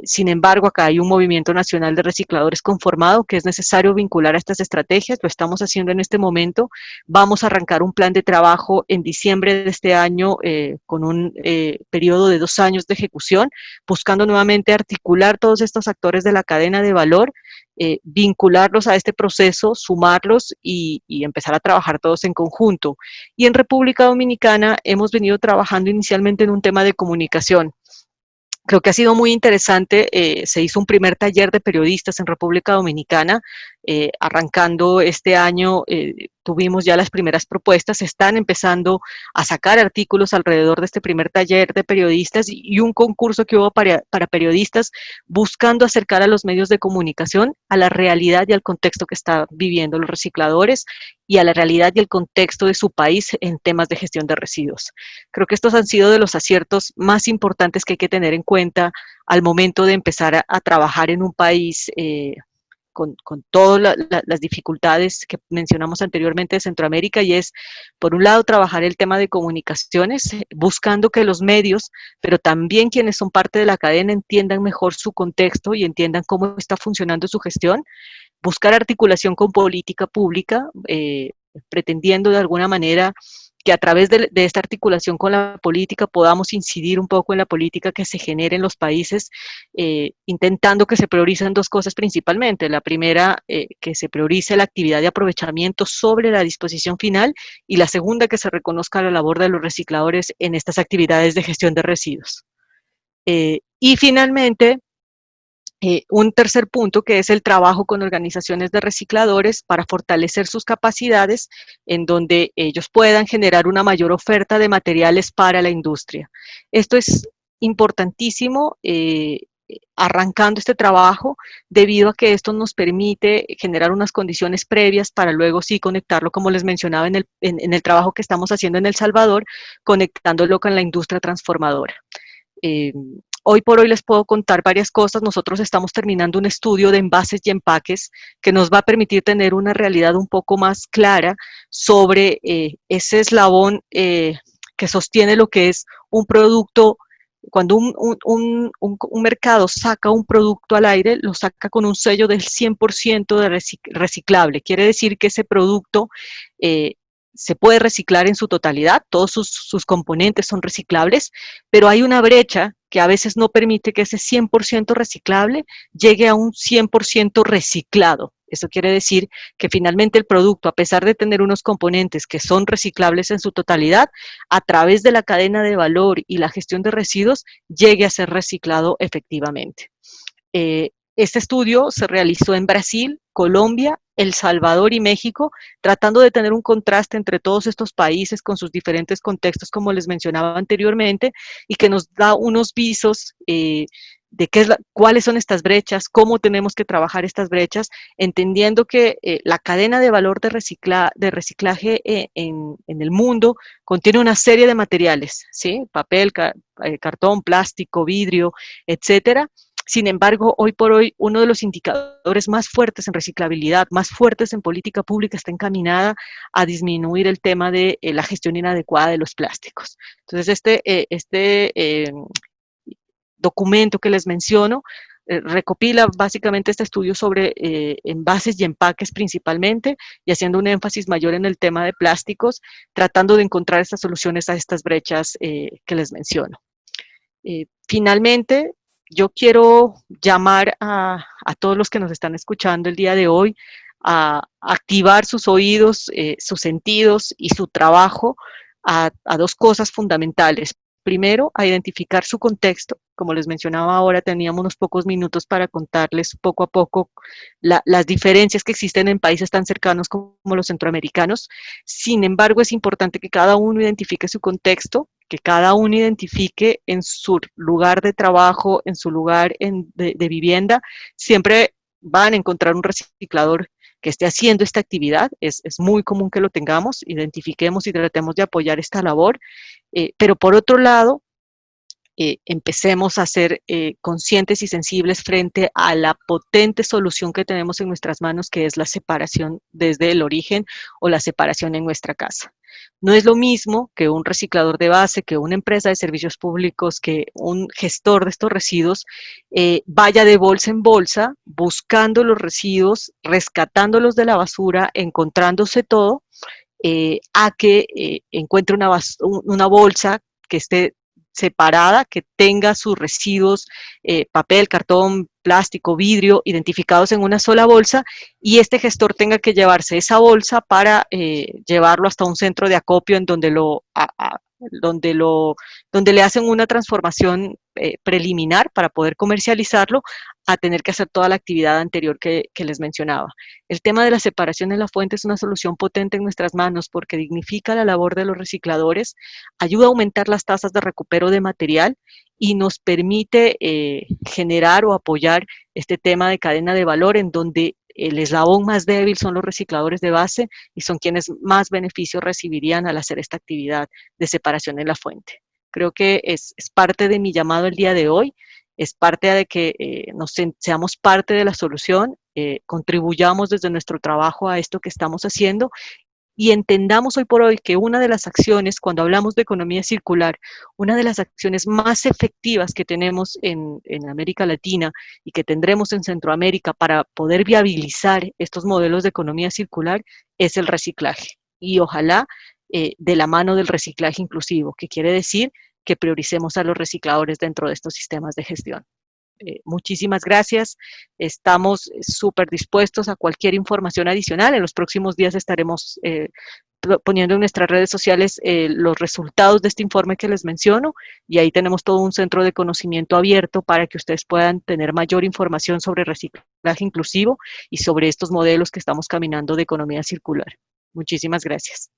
D: Sin embargo, acá hay un movimiento nacional de recicladores conformado que es necesario vincular a estas estrategias. Lo estamos haciendo en este momento. Vamos a arrancar un plan de trabajo en diciembre de este año con un periodo de 2 años de ejecución, buscando nuevamente articular todos estos actores de la cadena de valor, vincularlos a este proceso, sumarlos y empezar a trabajar todos en conjunto. Y en República Dominicana hemos venido trabajando inicialmente en un tema de comunicación. Creo que ha sido muy interesante. Se hizo un primer taller de periodistas en República Dominicana. Arrancando este año, tuvimos ya las primeras propuestas. Se están empezando a sacar artículos alrededor de este primer taller de periodistas y un concurso que hubo para periodistas, buscando acercar a los medios de comunicación a la realidad y al contexto que están viviendo los recicladores y a la realidad y el contexto de su país en temas de gestión de residuos. Creo que estos han sido de los aciertos más importantes que hay que tener en cuenta al momento de empezar a trabajar en un país con todas las dificultades que mencionamos anteriormente de Centroamérica, y es, por un lado, trabajar el tema de comunicaciones, buscando que los medios, pero también quienes son parte de la cadena, entiendan mejor su contexto y entiendan cómo está funcionando su gestión, buscar articulación con política pública, pretendiendo de alguna manera que a través de esta articulación con la política podamos incidir un poco en la política que se genere en los países, intentando que se prioricen 2 cosas principalmente. La primera, que se priorice la actividad de aprovechamiento sobre la disposición final, y la segunda, que se reconozca la labor de los recicladores en estas actividades de gestión de residuos. Y finalmente, un tercer punto, que es el trabajo con organizaciones de recicladores para fortalecer sus capacidades, en donde ellos puedan generar una mayor oferta de materiales para la industria. Esto es importantísimo, arrancando este trabajo, debido a que esto nos permite generar unas condiciones previas para luego sí conectarlo, como les mencionaba, en el trabajo que estamos haciendo en El Salvador, conectándolo con la industria transformadora. Hoy por hoy les puedo contar varias cosas. Nosotros estamos terminando un estudio de envases y empaques que nos va a permitir tener una realidad un poco más clara sobre ese eslabón que sostiene lo que es un producto. Cuando un mercado saca un producto al aire, lo saca con un sello del 100% de reciclable. Quiere decir que ese producto se puede reciclar en su totalidad, todos sus componentes son reciclables, pero hay una brecha que a veces no permite que ese 100% reciclable llegue a un 100% reciclado. Eso quiere decir que finalmente el producto, a pesar de tener unos componentes que son reciclables en su totalidad, a través de la cadena de valor y la gestión de residuos, llegue a ser reciclado efectivamente. Este estudio se realizó en Brasil, Colombia, El Salvador y México, tratando de tener un contraste entre todos estos países con sus diferentes contextos, como les mencionaba anteriormente, y que nos da unos visos de cuáles son estas brechas, cómo tenemos que trabajar estas brechas, entendiendo que la cadena de valor de reciclaje en el mundo contiene una serie de materiales, ¿sí? Papel, cartón, plástico, vidrio, etcétera. Sin embargo, hoy por hoy, uno de los indicadores más fuertes en reciclabilidad, más fuertes en política pública, está encaminada a disminuir el tema de la gestión inadecuada de los plásticos. Entonces, este documento que les menciono recopila básicamente este estudio sobre envases y empaques principalmente, y haciendo un énfasis mayor en el tema de plásticos, tratando de encontrar estas soluciones a estas brechas que les menciono. Finalmente, yo quiero llamar a todos los que nos están escuchando el día de hoy a activar sus oídos, sus sentidos y su trabajo a dos cosas fundamentales. Primero, a identificar su contexto. Como les mencionaba ahora, teníamos unos pocos minutos para contarles poco a poco las diferencias que existen en países tan cercanos como los centroamericanos. Sin embargo, es importante que cada uno identifique su contexto, que cada uno identifique en su lugar de trabajo, en su lugar de vivienda. Siempre van a encontrar un reciclador que esté haciendo esta actividad. Es muy común que lo tengamos, identifiquemos y tratemos de apoyar esta labor. Pero por otro lado, empecemos a ser conscientes y sensibles frente a la potente solución que tenemos en nuestras manos, que es la separación desde el origen o la separación en nuestra casa. No es lo mismo que un reciclador de base, que una empresa de servicios públicos, que un gestor de estos residuos vaya de bolsa en bolsa buscando los residuos, rescatándolos de la basura, encontrándose todo, a que encuentre una bolsa que esté separada, que tenga sus residuos, papel, cartón, plástico, vidrio, identificados en una sola bolsa, y este gestor tenga que llevarse esa bolsa para llevarlo hasta un centro de acopio en donde donde le hacen una transformación preliminar para poder comercializarlo, a tener que hacer toda la actividad anterior que les mencionaba. El tema de la separación en la fuente es una solución potente en nuestras manos porque dignifica la labor de los recicladores, ayuda a aumentar las tasas de recupero de material y nos permite generar o apoyar este tema de cadena de valor, en donde el eslabón más débil son los recicladores de base y son quienes más beneficios recibirían al hacer esta actividad de separación en la fuente. Creo que es parte de mi llamado el día de hoy, es parte de que seamos parte de la solución, contribuyamos desde nuestro trabajo a esto que estamos haciendo y entendamos hoy por hoy que una de las acciones, cuando hablamos de economía circular, una de las acciones más efectivas que tenemos en América Latina y que tendremos en Centroamérica para poder viabilizar estos modelos de economía circular es el reciclaje. Y ojalá de la mano del reciclaje inclusivo, que quiere decir que prioricemos a los recicladores dentro de estos sistemas de gestión. Muchísimas gracias. Estamos súper dispuestos a cualquier información adicional. En los próximos días estaremos poniendo en nuestras redes sociales los resultados de este informe que les menciono, y ahí tenemos todo un centro de conocimiento abierto para que ustedes puedan tener mayor información sobre reciclaje inclusivo y sobre estos modelos que estamos caminando de economía circular. Muchísimas gracias.